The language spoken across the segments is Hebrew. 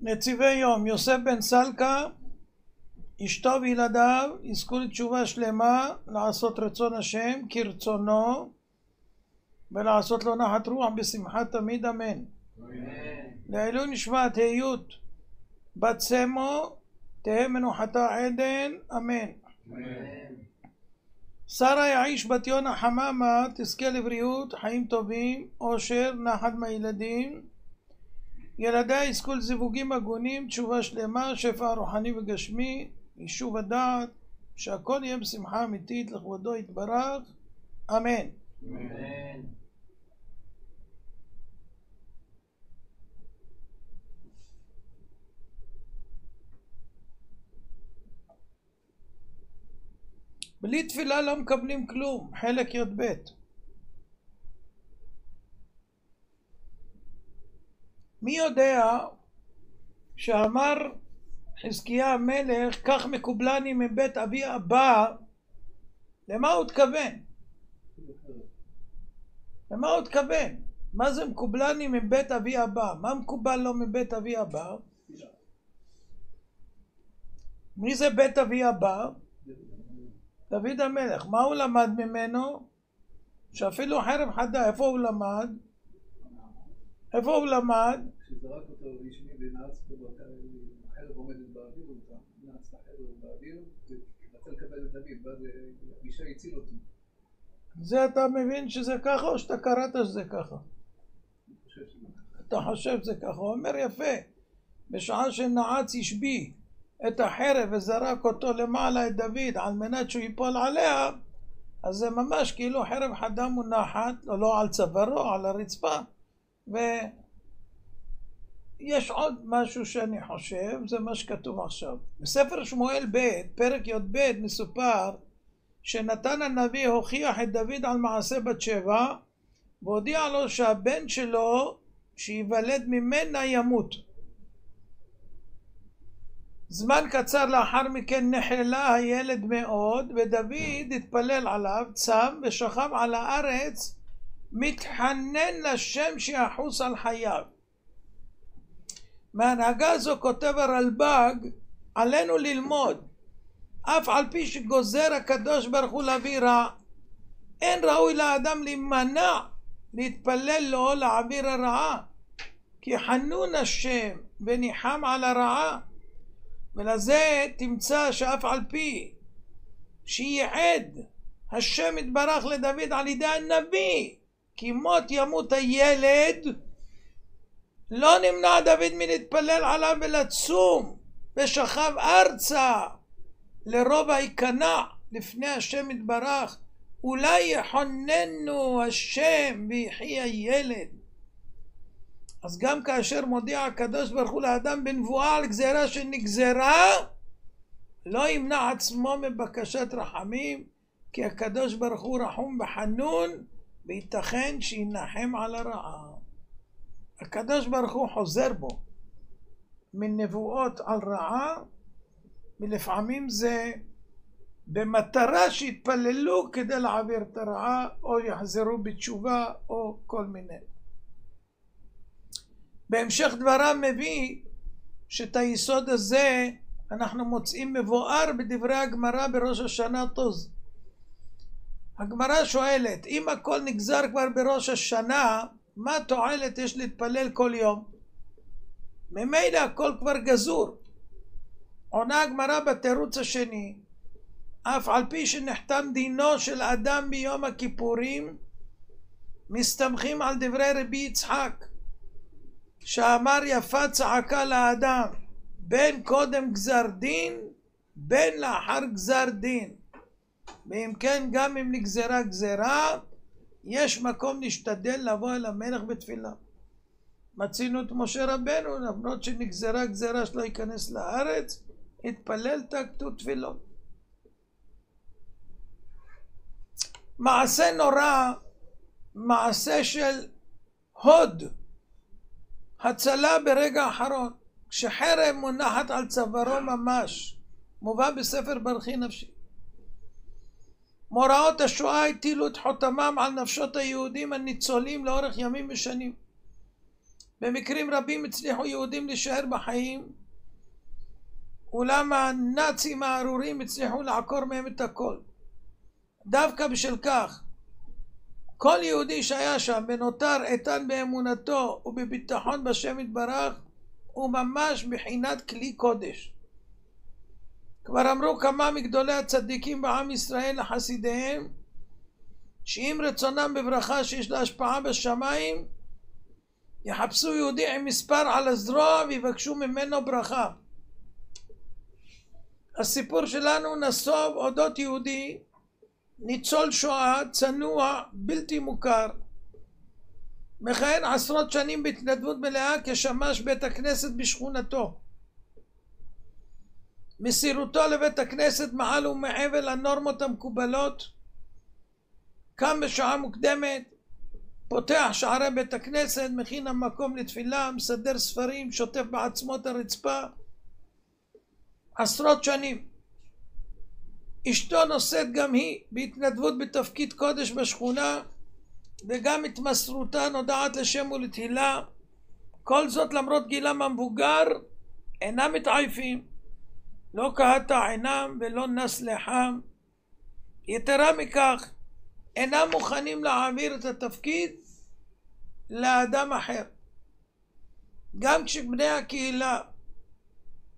נציבי יום, יוסף בן סלקה, אשתו וילדיו יזכו לתשובה שלמה, לעשות רצון השם כרצונו ולעשות לו נחת רוח בשמחה תמיד, אמן. לעילוי נשמת היות בת סמו, תהא מנוחתה עדן, אמן. שרה יעיש בת יונה חממה, תזכה לבריאות, חיים טובים, אושר, נחת מהילדים. ילדיה יזכו לזיווגים הגונים, תשובה שלמה, שפע רוחני וגשמי, יישוב הדעת, שהכל יהיה בשמחה אמיתית לכבודו יתברך, אמן. אמן. בלי תפילה לא מקבלים כלום, חלק י"ב. מי יודע שאמר חזקיה המלך, כך מקובלני מבית אבי הבא, למה הוא התכוון? למה הוא התכוון? מה זה מקובלני מבית אבי הבא? מה מקובל לו מבית אבי הבא? מי זה בית אבי הבא? דוד המלך. מה הוא למד ממנו? שאפילו חרב חדה, איפה הוא למד? איפה הוא למד? כשזרק אותו רשמי ונעץ פה, החרב עומדת באוויר, הוא נעץ את החרב באוויר, ורצה לקבל את דוד, ואז אבישי הציל אותו. זה אתה מבין שזה ככה או שאתה קראת שזה ככה? אתה חושב שזה ככה? הוא אומר יפה, בשעה שנעץ ישבי את החרב וזרק אותו למעלה את דוד על מנת שהוא ייפול עליה, אז זה ממש כאילו חרב חדה מונחת, לא על צווארו, על הרצפה. ויש עוד משהו שאני חושב, זה מה שכתוב עכשיו. בספר שמואל ב', פרק י"ב, מסופר שנתן הנביא הוכיח את דוד על מעשה בת שבע, והודיע לו שהבן שלו שיוולד ממנה ימות. זמן קצר לאחר מכן נחלה הילד מאוד, ודוד התפלל עליו, צם ושכב על הארץ, מתחנן לשם שיחוס על חייו. מהנהגה זו כותב הרלב"ג, עלינו ללמוד, אף על פי שגוזר הקדוש ברוך הוא להביא רע, אין ראוי לאדם להימנע להתפלל לו להעביר הרעה, כי חנון השם וניחם על הרעה. ולזה תמצא שאף על פי שייעד השם יתברך לדוד על ידי הנביא כי מות ימות הילד, לא נמנע דוד מלהתפלל עליו ולצום, ושכב ארצה לרוב היכנע לפני השם יתברך, אולי יחוננו השם ויחי הילד. אז גם כאשר מודיע הקדוש ברוך הוא לאדם בנבואה על גזירה שנגזרה, לא ימנע עצמו מבקשת רחמים, כי הקדוש ברוך הוא רחום וחנון, וייתכן שינחם על הרעה. הקדוש ברוך הוא חוזר בו מנבואות על רעה, ולפעמים זה במטרה שיתפללו כדי להעביר את הרעה, או יחזרו בתשובה, או כל מיני. בהמשך דבריו מביא שאת היסוד הזה אנחנו מוצאים מבואר בדברי הגמרא בראש השנה תוז. הגמרא שואלת, אם הכל נגזר כבר בראש השנה, מה תועלת יש להתפלל כל יום? ממילא הכל כבר גזור. עונה הגמרא בתירוץ השני, אף על פי שנחתם דינו של אדם ביום הכיפורים, מסתמכים על דברי רבי יצחק, שאמר יפה צעקה לאדם, בין קודם גזר דין, בין לאחר גזר דין. ואם כן, גם אם נגזרה גזרה, יש מקום להשתדל לבוא אל המלך בתפילה. מצינו את משה רבנו, למרות שנגזרה גזרה שלא ייכנס לארץ, התפלל תקתו תפילות. מעשה נורא, מעשה של הוד, הצלה ברגע האחרון, כשחרב מונחת על צווארו ממש, מובא בספר ברכי נפשי. מוראות השואה הטילו את חותמם על נפשות היהודים הניצולים לאורך ימים ושנים. במקרים רבים הצליחו יהודים להישאר בחיים, אולם הנאצים הארורים הצליחו לעקור מהם את הכל. דווקא בשל כך, כל יהודי שהיה שם ונותר איתן באמונתו ובביטחון בשם יתברך, הוא ממש בחינת כלי קודש. כבר אמרו כמה מגדולי הצדיקים בעם ישראל לחסידיהם, שאם רצונם בברכה שיש לה השפעה בשמיים, יחפשו יהודי עם מספר על הזרוע ויבקשו ממנו ברכה. הסיפור שלנו נסוב אודות יהודי, ניצול שואה, צנוע, בלתי מוכר, מכהן עשרות שנים בהתנדבות מלאה כשמש בית הכנסת בשכונתו. מסירותו לבית הכנסת מעל ומעבר לנורמות המקובלות, קם בשעה מוקדמת, פותח שערי בית הכנסת, מכין המקום לתפילה, מסדר ספרים, שוטף בעצמות הרצפה, עשרות שנים. אשתו נושאת גם היא בהתנדבות בתפקיד קודש בשכונה, וגם התמסרותה נודעת לשם ולתהילה. כל זאת למרות גילם המבוגר, אינם מתעייפים, לא קהתה עינם ולא נס לחם. יתרה מכך, אינם מוכנים להעביר את התפקיד לאדם אחר. גם כשבני הקהילה,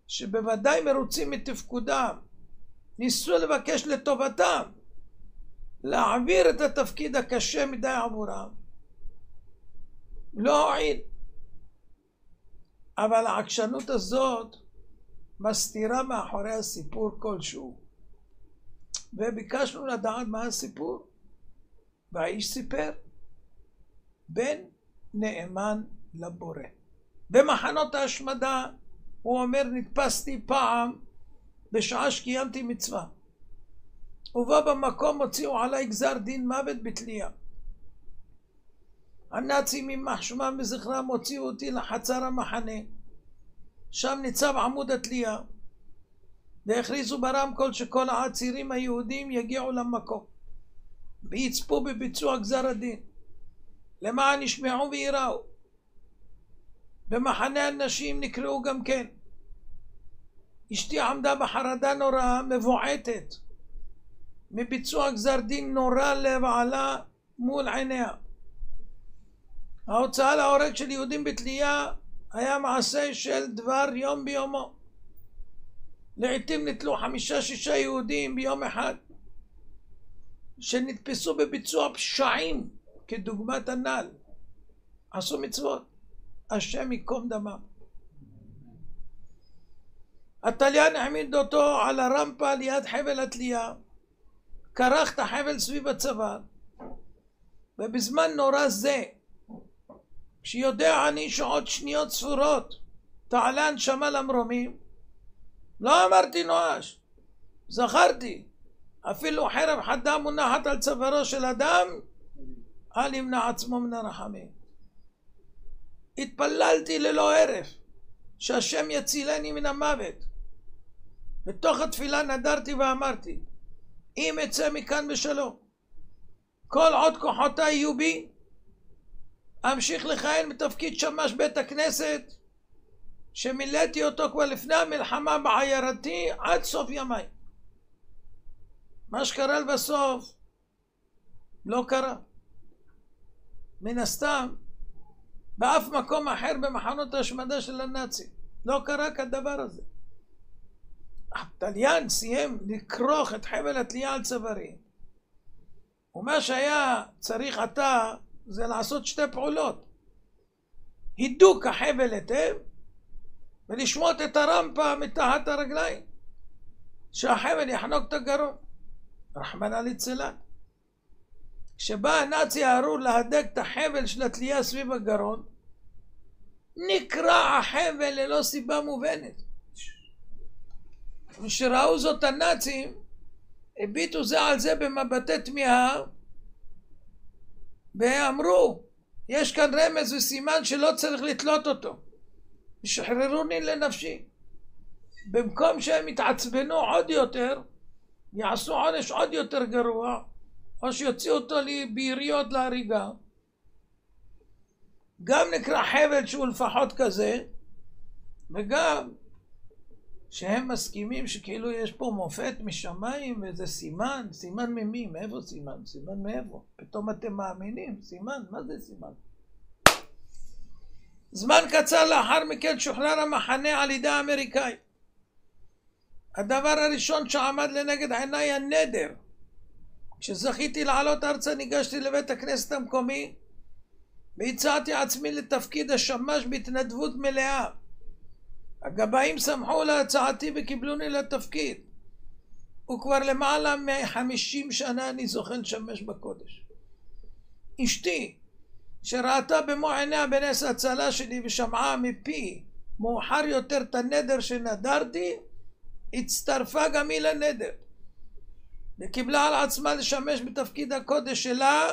שבוודאי מרוצים מתפקודם, ניסו לבקש לטובתם להעביר את התפקיד הקשה מדי עבורם, לא הועיל. אבל העקשנות הזאת מסתירה מאחורי הסיפור כלשהו, וביקשנו לדעת מה הסיפור, והאיש סיפר: בן נאמן לבורא. במחנות ההשמדה הוא אומר, נתפסתי פעם בשעה שקיימתי מצווה, ובו במקום הוציאו עליי גזר דין מוות בתלייה. הנאצים יימח שמם וזכרם הוציאו אותי לחצר המחנה, שם ניצב עמוד התלייה, והכריזו ברמקול שכל העצירים היהודים יגיעו למקום ויצפו בביצוע גזר הדין, למען ישמעו ויראו. במחנה הנשים נקראו גם כן. אשתי עמדה בחרדה נוראה, מבועטת מביצוע גזר דין נורא לבעלה מול עיניה. ההוצאה להורג של יהודים בתלייה היה מעשה של דבר יום ביומו. לעתים נתלו 5-6 יהודים ביום אחד שנתפסו בביצוע פשעים כדוגמת הנ"ל, עשו מצוות, השם ייקום דמם. התליין העמיד אותו על הרמפה ליד חבל התלייה, כרך את החבל סביב הצוואר, ובזמן נורא זה, שיודע אני שעוד שניות ספורות תעלה הנשמה למרומים, לא אמרתי נואש, זכרתי, אפילו חרב חדה מונחת על צווארו של אדם, אל ימנע עצמו מן הרחמים. התפללתי ללא הרף שהשם יצילני מן המוות. בתוך התפילה נדרתי ואמרתי, אם אצא מכאן בשלום, כל עוד כוחותיי יהיו בי, אמשיך לכהן בתפקיד שמש בית הכנסת, שמילאתי אותו כבר לפני המלחמה בעיירתי עד סוף ימיי. מה שקרה לבסוף לא קרה. מן הסתם, באף מקום אחר במחנות ההשמדה של הנאצים לא קרה כדבר הזה. התליין סיים לקרוך את חבל התלייה על צווארי, ומה שהיה צריך עתה זה לעשות 2 פעולות: הידוק החבל היטב ולשמוט את הרמפה מתחת הרגליים שהחבל יחנוק את הגרון, רחמנא ליצלן. כשבא הנאצי הארור להדק את החבל של התלייה סביב הגרון, נקרע החבל ללא סיבה מובנת. כשראו זאת הנאצים, הביטו זה על זה במבטי תמיהה, ואמרו, יש כאן רמז וסימן שלא צריך לתלות אותו, שחררוני לנפשי. במקום שהם יתעצבנו עוד יותר, יעשו עונש עוד יותר גרוע, או שיוציאו אותו ביריות להריגה, גם נקרא חבל שהוא לפחות כזה, וגם שהם מסכימים שכאילו יש פה מופת משמיים וזה סימן, סימן ממי? מאיפה סימן? סימן מאיפה? פתאום אתם מאמינים? סימן? מה זה סימן? זמן קצר לאחר מכן שוחרר המחנה על ידי האמריקאי. הדבר הראשון שעמד לנגד עיניי הנדר. כשזכיתי לעלות ארצה ניגשתי לבית הכנסת המקומי והצעתי עצמי לתפקיד השמש בהתנדבות מלאה. הגבאים שמחו להצעתי וקיבלוני לתפקיד. וכבר למעלה מ50 שנה אני זוכה לשמש בקודש. אשתי, שראתה במו עיניה בנס הצלה שלי ושמעה מפי מאוחר יותר את הנדר שנדרתי, הצטרפה גם היא לנדר וקיבלה על עצמה לשמש בתפקיד הקודש שלה,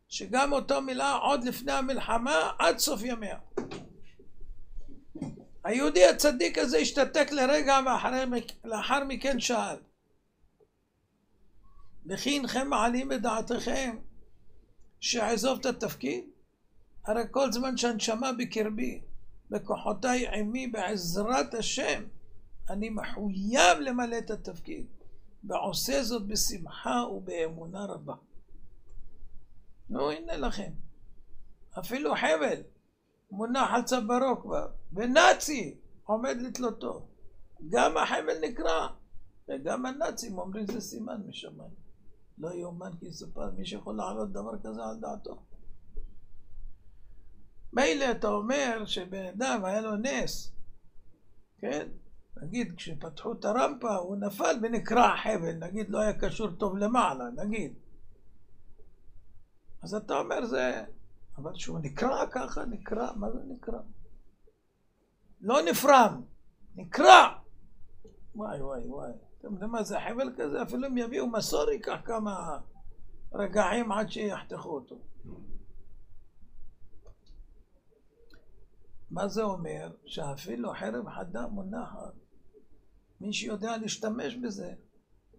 שגם אותו מילאה עוד לפני המלחמה עד סוף ימיה. היהודי הצדיק הזה השתתק לרגע ולאחר מכן שאל, וכי אינכם מעלים בדעתכם שעזוב את התפקיד? הרי כל זמן שהנשמה בקרבי, בכוחותיי עמי, בעזרת השם, אני מחויב למלא את התפקיד, ועושה זאת בשמחה ובאמונה רבה. נו, הנה לכם. אפילו חבל מונח על צווארו כבר, ונאצי עומד לתלותו. גם החבל נקרע, וגם הנאצים אומרים זה סימן משמיים. לא יאומן כי יסופר, מי שיכול לעלות דבר כזה על דעתו. מילא אתה אומר שבן אדם היה לו נס, כן? נגיד כשפתחו את הרמפה הוא נפל ונקרע החבל, נגיד לא היה קשור טוב למעלה, נגיד. אז אתה אומר זה, אבל שהוא נקרע ככה, נקרע, מה זה נקרע? לא נפרם, נקרע. וואי וואי וואי, אתם יודעים מה זה חבל כזה? אפילו אם יביאו מסור ייקח כמה רגעים עד שיחתכו אותו. מה זה אומר? שאפילו חרב חדה מונחת, מי שיודע להשתמש בזה,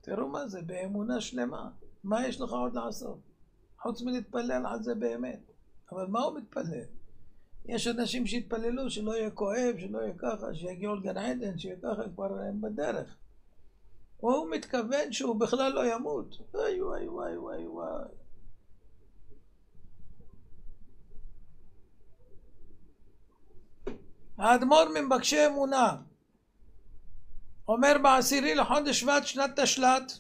תראו מה זה, באמונה שלמה. מה יש לך עוד לעשות? חוץ מלהתפלל על זה באמת. אבל מה הוא מתפלל? יש אנשים שהתפללו שלא יהיה כואב, שלא יהיה ככה, שיגיעו לגן עדן, שיהיה ככה, כבר הם בדרך. הוא מתכוון שהוא בכלל לא ימות. וואי וואי וואי וואי וואי. האדמו"ר ממבקשי אמונה אומר ב10 לחודש שבט שנת תשל"ט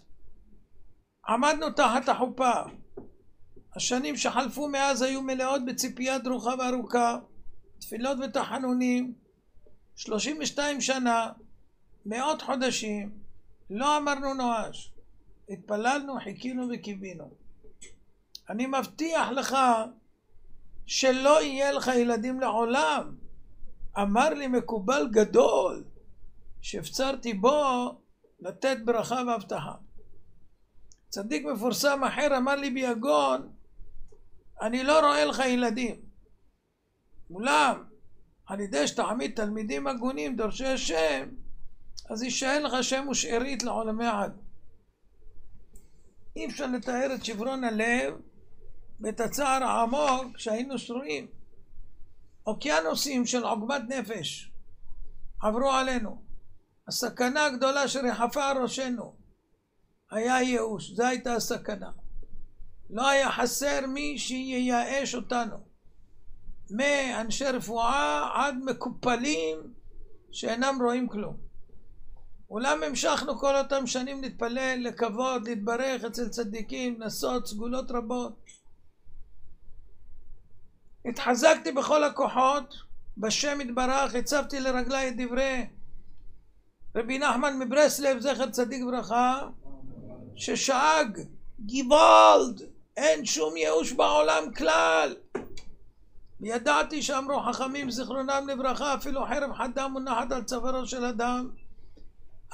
עמדנו תחת החופה. השנים שחלפו מאז היו מלאות בציפייה דרוכה וארוכה, תפילות ותחנונים. 32 שנה, מאות חודשים, לא אמרנו נואש. התפללנו, חיכינו וקיווינו. אני מבטיח לך שלא יהיה לך ילדים לעולם. אמר לי מקובל גדול שהפצרתי בו לתת ברכה והבטחה. צדיק מפורסם אחר אמר לי ביגון, אני לא רואה לך ילדים. אולם על ידי שתעמיד תלמידים הגונים דורשי השם, אז יישאר לך שם ושארית לעולמי עד. אי אפשר לתאר את שברון הלב ואת הצער העמוק שהיינו שרויים. אוקיינוסים של עוגמת נפש עברו עלינו. הסכנה הגדולה שרחפה על ראשנו היה ייאוש, זו הייתה הסכנה. לא היה חסר מי שייאש אותנו, מאנשי רפואה עד מקופלים שאינם רואים כלום. אולם המשכנו כל אותם שנים להתפלל, לקוות, להתברך אצל צדיקים, נסות, סגולות רבות. התחזקתי בכל הכוחות, בשם יתברך, הצבתי לרגלי את דברי רבי נחמן מברסלב, זכר צדיק ברכה, ששאג, גיבלד, אין שום ייאוש בעולם כלל. וידעתי שאמרו חכמים זכרונם לברכה, אפילו חרב חדה מונחת על צווארו של אדם,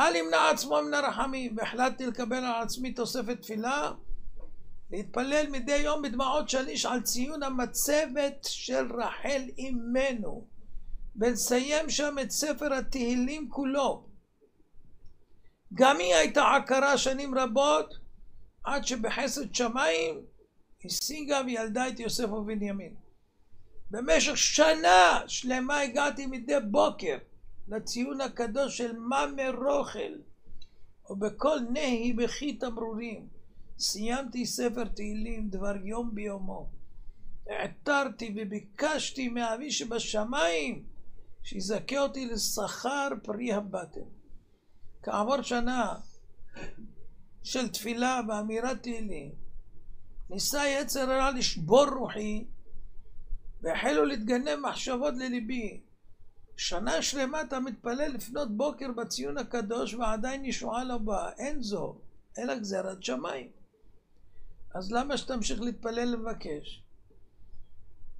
אל ימנע עצמו מן הרחמים. והחלטתי לקבל על עצמי תוספת תפילה, להתפלל מדי יום בדמעות שליש על ציון המצבת של רחל אמנו, ולסיים שם את ספר התהילים כולו. גם היא הייתה עקרה שנים רבות, עד שבחסד שמיים השיגה וילדה את יוסף ובנימין. במשך שנה שלמה הגעתי מדי בוקר לציון הקדוש של מאמר רוכל, ובכל נהי בכי תמרורים סיימתי ספר תהילים דבר יום ביומו. העתרתי וביקשתי מאבי שבשמיים שיזכה אותי לשכר פרי הבטן. כעבור שנה של תפילה ואמירת תהילים ניסה יצר הרע לשבור רוחי והחלו להתגנב מחשבות לליבי. שנה שלמה אתה מתפלל לפנות בוקר בציון הקדוש ועדיין ישועה לא באה. אין זו אלא גזרת שמיים. אז למה שתמשיך להתפלל לבקש?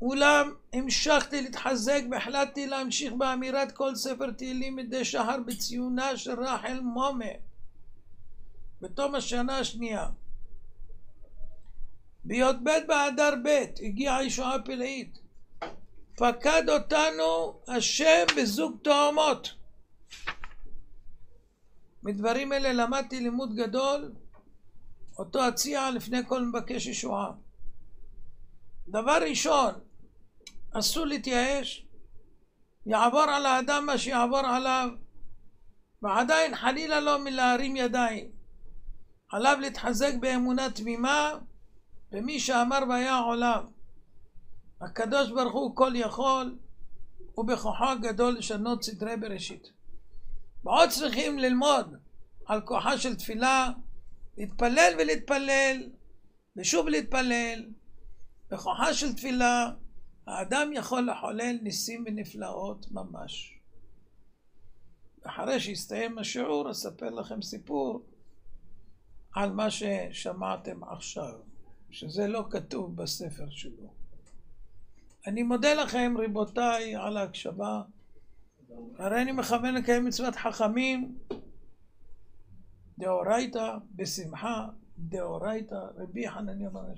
אולם המשכתי להתחזק והחלטתי להמשיך באמירת כל ספר תהילים מדי שחר בציונה של רחל מומה. בתום השנה השנייה בי"ב באדר ב' הגיעה ישועה פלאית. פקד אותנו השם בזוג תאומות. מדברים אלה למדתי לימוד גדול אותו אציע לפני כל מבקש ישועה. דבר ראשון, אסור להתייאש. יעבור על האדם מה שיעבור עליו, ועדיין חלילה לא מלהרים ידיים. עליו להתחזק באמונה תמימה במי שאמר והיה העולם. הקדוש ברוך הוא כל יכול ובכוחו הגדול לשנות סדרי בראשית. ועוד צריכים ללמוד על כוחה של תפילה, להתפלל ולהתפלל ושוב להתפלל. בכוחה של תפילה האדם יכול לחולל ניסים ונפלאות ממש. אחרי שיסתיים השיעור אספר לכם סיפור על מה ששמעתם עכשיו, שזה לא כתוב בספר שלו. אני מודה לכם רבותיי על ההקשבה. הרי אני מכוון לקיים מצוות חכמים דאורייתא בשמחה דאורייתא. רבי חנניה בר